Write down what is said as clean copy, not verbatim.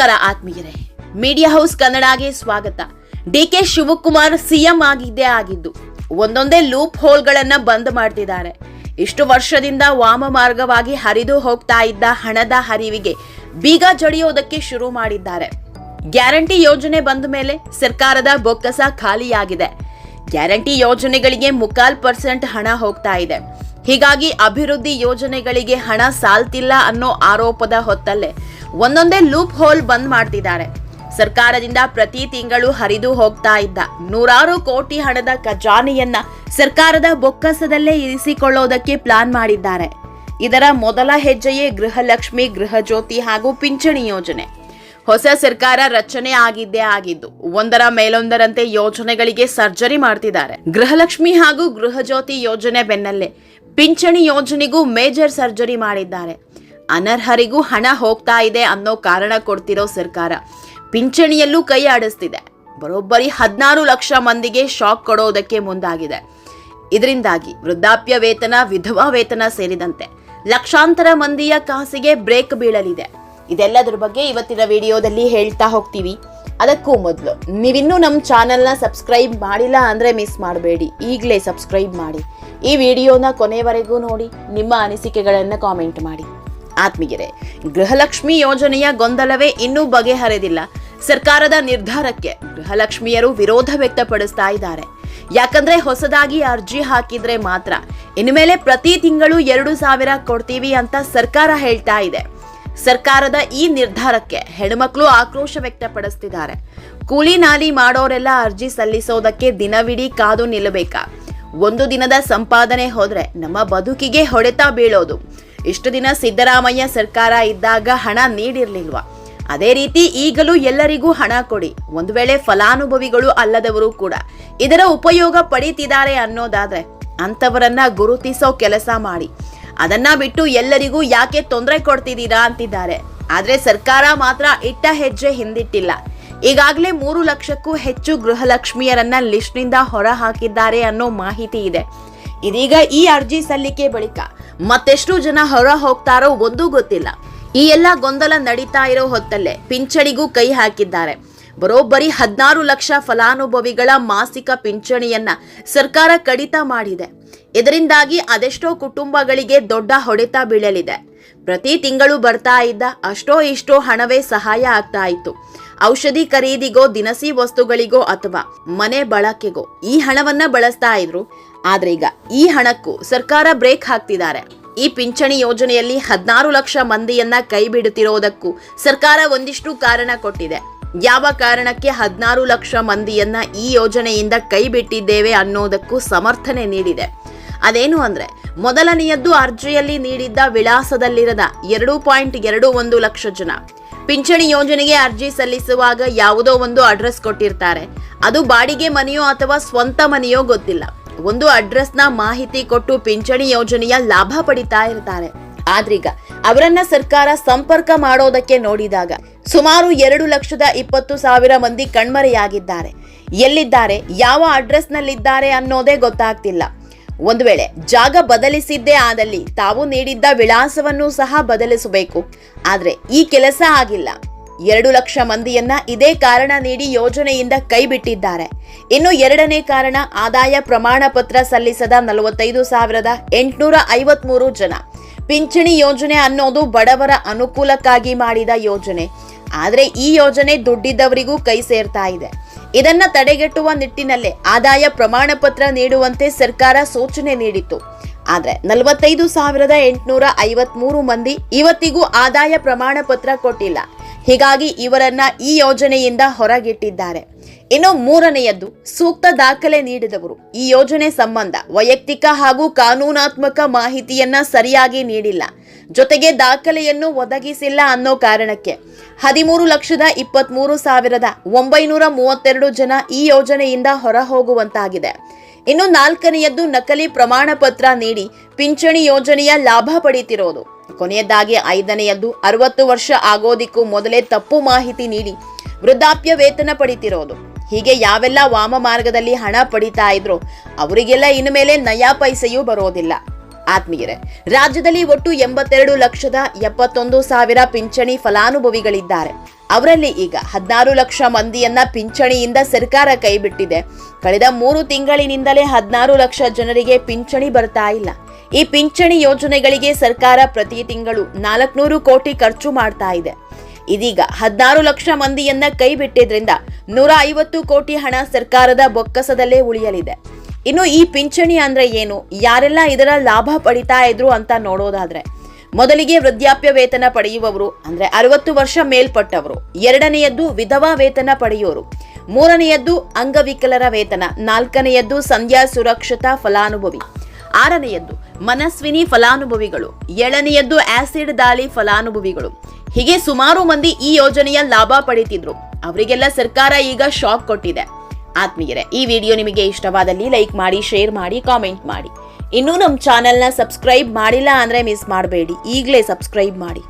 ನಮಸ್ಕಾರ ಆತ್ಮೀಯರೇ, media house ಕನ್ನಡಗೆ ಸ್ವಾಗತ. ಡಿಕೆ ಶಿವಕುಮಾರ್ ಸಿಎಂ ಆಗಿದ್ದು ಒಂದೊಂದೇ ಲೂಪ್ ಹೋಲ್ಗಳನ್ನ ಬಂದ್ ಮಾಡ್ತಿದ್ದಾರೆ. ಇಷ್ಟು ವರ್ಷದಿಂದ ವಾಮ ಮಾರ್ಗವಾಗಿ ಹರಿದು ಹೋಗ್ತಾ ಇದ್ದ ಹಣದ ಹರಿವಿಗೆ ಬೀಗ ಜಡಿಯೋದಕ್ಕೆ ಶುರು ಮಾಡಿದ್ದಾರೆ. ಗ್ಯಾರಂಟಿ ಯೋಜನೆ ಬಂದ ಮೇಲೆ ಸರ್ಕಾರದ ಬೊಕ್ಕಸ ಖಾಲಿಯಾಗಿದೆ. ಗ್ಯಾರಂಟಿ ಯೋಜನೆಗಳಿಗೆ 3.25% ಹಣ ಹೋಗ್ತಾ ಇದೆ. ಹೀಗಾಗಿ ಅಭಿವೃದ್ಧಿ ಯೋಜನೆಗಳಿಗೆ ಹಣ ಸಾಲ್ತಿಲ್ಲ ಅನ್ನೋ ಆರೋಪದ ಹೊತ್ತಲ್ಲೇ ಒಂದೊಂದೇ ಲೂಪ್ ಹೋಲ್ ಬಂದ್ ಮಾಡ್ತಿದ್ದಾರೆ. ಸರ್ಕಾರದಿಂದ ಪ್ರತಿ ತಿಂಗಳು ಹರಿದು ಹೋಗ್ತಾ ಇದ್ದ ನೂರಾರು ಕೋಟಿ ಹಣದ ಖಜಾನೆಯನ್ನ ಸರ್ಕಾರದ ಬೊಕ್ಕಸದಲ್ಲೇ ಇರಿಸಿಕೊಳ್ಳೋದಕ್ಕೆ ಪ್ಲಾನ್ ಮಾಡಿದ್ದಾರೆ. ಇದರ ಮೊದಲ ಹೆಜ್ಜೆಯೇ ಗೃಹಲಕ್ಷ್ಮಿ, ಗೃಹಜ್ಯೋತಿ ಹಾಗೂ ಪಿಂಚಣಿ ಯೋಜನೆ. ಹೊಸ ಸರ್ಕಾರ ರಚನೆ ಆಗಿದ್ದು ಒಂದರ ಮೇಲೊಂದರಂತೆ ಯೋಜನೆಗಳಿಗೆ ಸರ್ಜರಿ ಮಾಡ್ತಿದ್ದಾರೆ. ಗೃಹಲಕ್ಷ್ಮಿ ಹಾಗೂ ಗೃಹಜ್ಯೋತಿ ಯೋಜನೆ ಬೆನ್ನಲ್ಲೇ ಪಿಂಚಣಿ ಯೋಜನೆಗೂ ಮೇಜರ್ ಸರ್ಜರಿ ಮಾಡಿದ್ದಾರೆ. ಅನರ್ಹರಿಗೂ ಹಣ ಹೋಗ್ತಾ ಇದೆ ಅನ್ನೋ ಕಾರಣ ಕೊಡ್ತಿರೋ ಸರ್ಕಾರ ಪಿಂಚಣಿಯಲ್ಲೂ ಕೈ ಆಡಿಸ್ತಿದೆ. ಬರೋಬ್ಬರಿ 16 ಲಕ್ಷ ಮಂದಿಗೆ ಶಾಕ್ ಕೊಡೋದಕ್ಕೆ ಮುಂದಾಗಿದೆ. ಇದರಿಂದಾಗಿ ವೃದ್ಧಾಪ್ಯ ವೇತನ, ವಿಧವಾ ವೇತನ ಸೇರಿದಂತೆ ಲಕ್ಷಾಂತರ ಮಂದಿಯ ಕಾಸಿಗೆ ಬ್ರೇಕ್ ಬೀಳಲಿದೆ. ಇದೆಲ್ಲದರ ಬಗ್ಗೆ ಇವತ್ತಿನ ವಿಡಿಯೋದಲ್ಲಿ ಹೇಳ್ತಾ ಹೋಗ್ತೀವಿ. ಅದಕ್ಕೂ ಮೊದಲು ನೀವಿನ್ನೂ ನಮ್ಮ ಚಾನೆಲ್ನ ಸಬ್ಸ್ಕ್ರೈಬ್ ಮಾಡಿಲ್ಲ ಅಂದರೆ ಮಿಸ್ ಮಾಡಬೇಡಿ, ಈಗಲೇ ಸಬ್ಸ್ಕ್ರೈಬ್ ಮಾಡಿ. ಈ ವಿಡಿಯೋನ ಕೊನೆವರೆಗೂ ನೋಡಿ, ನಿಮ್ಮ ಅನಿಸಿಕೆಗಳನ್ನು ಕಾಮೆಂಟ್ ಮಾಡಿ. ಆತ್ಮೀಯರೇ, ಗೃಹಲಕ್ಷ್ಮಿ ಯೋಜನೆಯ ಗೊಂದಲವೇ ಇನ್ನೂ ಬಗೆಹರಿದಿಲ್ಲ. ಸರ್ಕಾರದ ನಿರ್ಧಾರಕ್ಕೆ ಗೃಹಲಕ್ಷ್ಮಿಯರು ವಿರೋಧ ವ್ಯಕ್ತಪಡಿಸ್ತಾ ಇದ್ದಾರೆ. ಯಾಕಂದ್ರೆ ಹೊಸದಾಗಿ ಅರ್ಜಿ ಹಾಕಿದ್ರೆ ಮಾತ್ರ ಇನ್ಮೇಲೆ ಪ್ರತಿ ತಿಂಗಳು 2,000 ಕೊಡ್ತೀವಿ ಅಂತ ಸರ್ಕಾರ ಹೇಳ್ತಾ ಇದೆ. ಸರ್ಕಾರದ ಈ ನಿರ್ಧಾರಕ್ಕೆ ಹೆಣ್ಮಕ್ಳು ಆಕ್ರೋಶ ವ್ಯಕ್ತಪಡಿಸ್ತಿದ್ದಾರೆ. ಕೂಲಿ ನಾಲಿ ಮಾಡೋರೆಲ್ಲ ಅರ್ಜಿ ಸಲ್ಲಿಸೋದಕ್ಕೆ ದಿನವಿಡೀ ಕಾದು ನಿಲ್ಲಬೇಕಾ? ಒಂದು ದಿನದ ಸಂಪಾದನೆ ಹೋದ್ರೆ ನಮ್ಮ ಬದುಕಿಗೆ ಹೊಡೆತ ಬೀಳೋದು. ಇಷ್ಟು ದಿನ ಸಿದ್ದರಾಮಯ್ಯ ಸರ್ಕಾರ ಇದ್ದಾಗ ಹಣ ನೀಡಿರ್ಲಿಲ್ವಾ? ಅದೇ ರೀತಿ ಈಗಲೂ ಎಲ್ಲರಿಗೂ ಹಣ ಕೊಡಿ. ಒಂದು ವೇಳೆ ಫಲಾನುಭವಿಗಳು ಅಲ್ಲದವರು ಕೂಡ ಇದರ ಉಪಯೋಗ ಪಡೀತಿದ್ದಾರೆ ಅನ್ನೋದಾದ್ರೆ ಅಂತವರನ್ನ ಗುರುತಿಸೋ ಕೆಲಸ ಮಾಡಿ. ಅದನ್ನ ಬಿಟ್ಟು ಎಲ್ಲರಿಗೂ ಯಾಕೆ ತೊಂದರೆ ಕೊಡ್ತಿದ್ದೀರಾ ಅಂತಿದ್ದಾರೆ. ಆದ್ರೆ ಸರ್ಕಾರ ಮಾತ್ರ ಇಟ್ಟ ಹೆಜ್ಜೆ ಹಿಂದಿಟ್ಟಿಲ್ಲ. ಈಗಾಗಲೇ 3 ಲಕ್ಷಕ್ಕೂ ಹೆಚ್ಚು ಗೃಹಲಕ್ಷ್ಮಿಯರನ್ನ ಲಿಸ್ಟ್ನಿಂದ ಹೊರ ಹಾಕಿದ್ದಾರೆ ಅನ್ನೋ ಮಾಹಿತಿ ಇದೆ. ಇದೀಗ ಈ ಅರ್ಜಿ ಸಲ್ಲಿಕೆ ಬಳಿಕ ಮತ್ತೆಷ್ಟು ಜನ ಹೊರ ಹೋಗ್ತಾರೋ ಒಂದೂ ಗೊತ್ತಿಲ್ಲ. ಈ ಎಲ್ಲ ಗೊಂದಲ ನಡೀತಾ ಇರೋ ಹೊತ್ತಲ್ಲೇ ಪಿಂಚಣಿಗೂ ಕೈ ಹಾಕಿದ್ದಾರೆ. ಬರೋಬ್ಬರಿ 16 ಲಕ್ಷ ಫಲಾನುಭವಿಗಳ ಮಾಸಿಕ ಪಿಂಚಣಿಯನ್ನ ಸರ್ಕಾರ ಕಡಿತ ಮಾಡಿದೆ. ಇದರಿಂದಾಗಿ ಅದೆಷ್ಟೋ ಕುಟುಂಬಗಳಿಗೆ ದೊಡ್ಡ ಹೊಡೆತ ಬೀಳಲಿದೆ. ಪ್ರತಿ ತಿಂಗಳು ಬರ್ತಾ ಇದ್ದ ಅಷ್ಟೋ ಇಷ್ಟೋ ಹಣವೇ ಸಹಾಯ ಆಗ್ತಾ ಇತ್ತು. ಔಷಧಿ ಖರೀದಿಗೋ, ದಿನಸಿ ವಸ್ತುಗಳಿಗೋ ಅಥವಾ ಮನೆ ಬಳಕೆಗೋ ಈ ಹಣವನ್ನ ಬಳಸ್ತಾ ಇದ್ರು. ಆದ್ರೆ ಈಗ ಈ ಹಣಕ್ಕೂ ಸರ್ಕಾರ ಬ್ರೇಕ್ ಹಾಕ್ತಿದ್ದಾರೆ. ಈ ಪಿಂಚಣಿ ಯೋಜನೆಯಲ್ಲಿ 16 ಲಕ್ಷ ಮಂದಿಯನ್ನ ಕೈ ಬಿಡುತ್ತಿರೋದಕ್ಕೂ ಸರ್ಕಾರ ಒಂದಿಷ್ಟು ಕಾರಣ ಕೊಟ್ಟಿದೆ. ಯಾವ ಕಾರಣಕ್ಕೆ 16 ಲಕ್ಷ ಮಂದಿಯನ್ನ ಈ ಯೋಜನೆಯಿಂದ ಕೈ ಬಿಟ್ಟಿದ್ದೇವೆ ಅನ್ನೋದಕ್ಕೂ ಸಮರ್ಥನೆ ನೀಡಿದೆ. ಅದೇನು ಅಂದ್ರೆ, ಮೊದಲನೆಯದ್ದು ಅರ್ಜಿಯಲ್ಲಿ ನೀಡಿದ್ದ ವಿಳಾಸದಲ್ಲಿರದ 2.21 ಲಕ್ಷ ಜನ ಪಿಂಚಣಿ ಯೋಜನೆಗೆ ಅರ್ಜಿ ಸಲ್ಲಿಸುವಾಗ ಯಾವುದೋ ಒಂದು ಅಡ್ರೆಸ್ ಕೊಟ್ಟಿರ್ತಾರೆ. ಅದು ಬಾಡಿಗೆ ಮನೆಯೋ ಅಥವಾ ಸ್ವಂತ ಮನೆಯೋ ಗೊತ್ತಿಲ್ಲ. ಒಂದು ಅಡ್ರೆಸ್ನ ಮಾಹಿತಿ ಕೊಟ್ಟು ಪಿಂಚಣಿ ಯೋಜನೆಯ ಲಾಭ ಪಡಿತಾ ಇರ್ತಾರೆ. ಆದ್ರೀಗ ಅವರನ್ನ ಸರ್ಕಾರ ಸಂಪರ್ಕ ಮಾಡೋದಕ್ಕೆ ನೋಡಿದಾಗ ಸುಮಾರು 2,20,000 ಮಂದಿ ಕಣ್ಮರೆಯಾಗಿದ್ದಾರೆ. ಎಲ್ಲಿದ್ದಾರೆ, ಯಾವ ಅಡ್ರೆಸ್ ನಲ್ಲಿದ್ದಾರೆ ಅನ್ನೋದೇ ಗೊತ್ತಾಗ್ತಿಲ್ಲ. ಒಂದು ವೇಳೆ ಜಾಗ ಬದಲಿಸಿದ್ದೇ ಆದಲ್ಲಿ ತಾವು ನೀಡಿದ್ದ ವಿಳಾಸವನ್ನು ಸಹ ಬದಲಿಸಬೇಕು. ಆದ್ರೆ ಈ ಕೆಲಸ ಆಗಿಲ್ಲ. 2 ಲಕ್ಷ ಮಂದಿಯನ್ನ ಇದೇ ಕಾರಣ ನೀಡಿ ಯೋಜನೆಯಿಂದ ಕೈ ಬಿಟ್ಟಿದ್ದಾರೆ. ಇನ್ನು ಎರಡನೇ ಕಾರಣ, ಆದಾಯ ಪ್ರಮಾಣ ಪತ್ರ ಸಲ್ಲಿಸದ 45,853 ಜನ. ಪಿಂಚಣಿ ಯೋಜನೆ ಅನ್ನೋದು ಬಡವರ ಅನುಕೂಲಕ್ಕಾಗಿ ಮಾಡಿದ ಯೋಜನೆ. ಆದ್ರೆ ಈ ಯೋಜನೆ ದುಡ್ಡಿದ್ದವರಿಗೂ ಕೈ ಸೇರ್ತಾ ಇದೆ. ಇದನ್ನ ತಡೆಗಟ್ಟುವ ನಿಟ್ಟಿನಲ್ಲೇ ಆದಾಯ ಪ್ರಮಾಣ ಪತ್ರ ನೀಡುವಂತೆ ಸರ್ಕಾರ ಸೂಚನೆ ನೀಡಿತ್ತು. ಆದ್ರೆ 45,853 ಮಂದಿ ಇವತ್ತಿಗೂ ಆದಾಯ ಪ್ರಮಾಣ ಪತ್ರ ಕೊಟ್ಟಿಲ್ಲ. ಹೀಗಾಗಿ ಇವರನ್ನ ಈ ಯೋಜನೆಯಿಂದ ಹೊರಗಿಟ್ಟಿದ್ದಾರೆ. ಇನ್ನು ಮೂರನೆಯದ್ದು, ಸೂಕ್ತ ದಾಖಲೆ ನೀಡಿದವರು ಈ ಯೋಜನೆ ಸಂಬಂಧ ವೈಯಕ್ತಿಕ ಹಾಗೂ ಕಾನೂನಾತ್ಮಕ ಮಾಹಿತಿಯನ್ನ ಸರಿಯಾಗಿ ನೀಡಿಲ್ಲ. ಜೊತೆಗೆ ದಾಖಲೆಯನ್ನು ಒದಗಿಸಿಲ್ಲ ಅನ್ನೋ ಕಾರಣಕ್ಕೆ 13,23,932 ಜನ ಈ ಯೋಜನೆಯಿಂದ ಹೊರ ಹೋಗುವಂತಾಗಿದೆ. ಇನ್ನು ನಾಲ್ಕನೆಯದ್ದು, ನಕಲಿ ಪ್ರಮಾಣ ಪತ್ರ ನೀಡಿ ಪಿಂಚಣಿ ಯೋಜನೆಯ ಲಾಭ ಪಡೆಯುತ್ತಿರೋದು. ಕೊನೆಯದಾಗಿ ಐದನೆಯದ್ದು, 60 ವರ್ಷ ಆಗೋದಿಕ್ಕೂ ಮೊದಲೇ ತಪ್ಪು ಮಾಹಿತಿ ನೀಡಿ ವೃದ್ಧಾಪ್ಯ ವೇತನ ಪಡಿತಿರೋದು. ಹೀಗೆ ಯಾವೆಲ್ಲ ವಾಮ ಮಾರ್ಗದಲ್ಲಿ ಹಣ ಪಡಿತಾ ಇದ್ರು ಅವರಿಗೆಲ್ಲ ಇನ್ಮೇಲೆ ನಯಾ ಪೈಸೆಯೂ ಬರೋದಿಲ್ಲ. ಆತ್ಮೀಯರೇ, ರಾಜ್ಯದಲ್ಲಿ ಒಟ್ಟು 82,71,000 ಪಿಂಚಣಿ ಫಲಾನುಭವಿಗಳಿದ್ದಾರೆ. ಅವರಲ್ಲಿ ಈಗ 16 ಲಕ್ಷ ಮಂದಿಯನ್ನ ಪಿಂಚಣಿಯಿಂದ ಸರ್ಕಾರ ಕೈಬಿಟ್ಟಿದೆ. ಕಳೆದ 3 ತಿಂಗಳಿನಿಂದಲೇ 16 ಲಕ್ಷ ಜನರಿಗೆ ಪಿಂಚಣಿ ಬರ್ತಾ ಇಲ್ಲ. ಈ ಪಿಂಚಣಿ ಯೋಜನೆಗಳಿಗೆ ಸರ್ಕಾರ ಪ್ರತಿ ತಿಂಗಳು 400 ಕೋಟಿ ಖರ್ಚು ಮಾಡ್ತಾ ಇದೆ. ಇದೀಗ 16 ಲಕ್ಷ ಮಂದಿಯನ್ನ ಕೈಬಿಟ್ಟಿದ್ರಿಂದ 150 ಕೋಟಿ ಹಣ ಸರ್ಕಾರದ ಬೊಕ್ಕಸದಲ್ಲೇ ಉಳಿಯಲಿದೆ. ಇನ್ನು ಈ ಪಿಂಚಣಿ ಅಂದ್ರೆ ಏನು, ಯಾರೆಲ್ಲ ಇದರ ಲಾಭ ಪಡಿತಾ ಇದ್ರು ಅಂತ ನೋಡೋದಾದ್ರೆ, ಮೊದಲಿಗೆ ವೃದ್ಧಾಪ್ಯ ವೇತನ ಪಡೆಯುವವರು ಅಂದ್ರೆ 60 ವರ್ಷ ಮೇಲ್ಪಟ್ಟವರು, ಎರಡನೆಯದ್ದು ವಿಧವಾ ವೇತನ ಪಡೆಯುವವರು, ಮೂರನೆಯದ್ದು ಅಂಗವಿಕಲರ ವೇತನ, ನಾಲ್ಕನೆಯದ್ದು ಸಂಧ್ಯಾ ಸುರಕ್ಷತಾ ಫಲಾನುಭವಿ, ಆರನೆಯದ್ದು ಮನಸ್ವಿನಿ ಫಲಾನುಭವಿಗಳು, ಏಳನೆಯದ್ದು ಆಸಿಡ್ ದಾಳಿ ಫಲಾನುಭವಿಗಳು. ಹೀಗೆ ಸುಮಾರು ಮಂದಿ ಈ ಯೋಜನೆಯ ಲಾಭ ಪಡಿತಿದ್ರು. ಅವರಿಗೆಲ್ಲ ಸರ್ಕಾರ ಈಗ ಶಾಕ್ ಕೊಟ್ಟಿದೆ. ಆತ್ಮೀಯರೇ, ಈ ವಿಡಿಯೋ ನಿಮಗೆ ಇಷ್ಟವಾದಲ್ಲಿ ಲೈಕ್ ಮಾಡಿ, ಶೇರ್ ಮಾಡಿ, ಕಾಮೆಂಟ್ ಮಾಡಿ. ಇನ್ನೂ ನಮ್ಮ ಚಾನೆಲ್ನ ಸಬ್ಸ್ಕ್ರೈಬ್ ಮಾಡಿಲ್ಲ ಅಂದ್ರೆ ಮಿಸ್ ಮಾಡಬೇಡಿ, ಈಗಲೇ ಸಬ್ಸ್ಕ್ರೈಬ್ ಮಾಡಿ.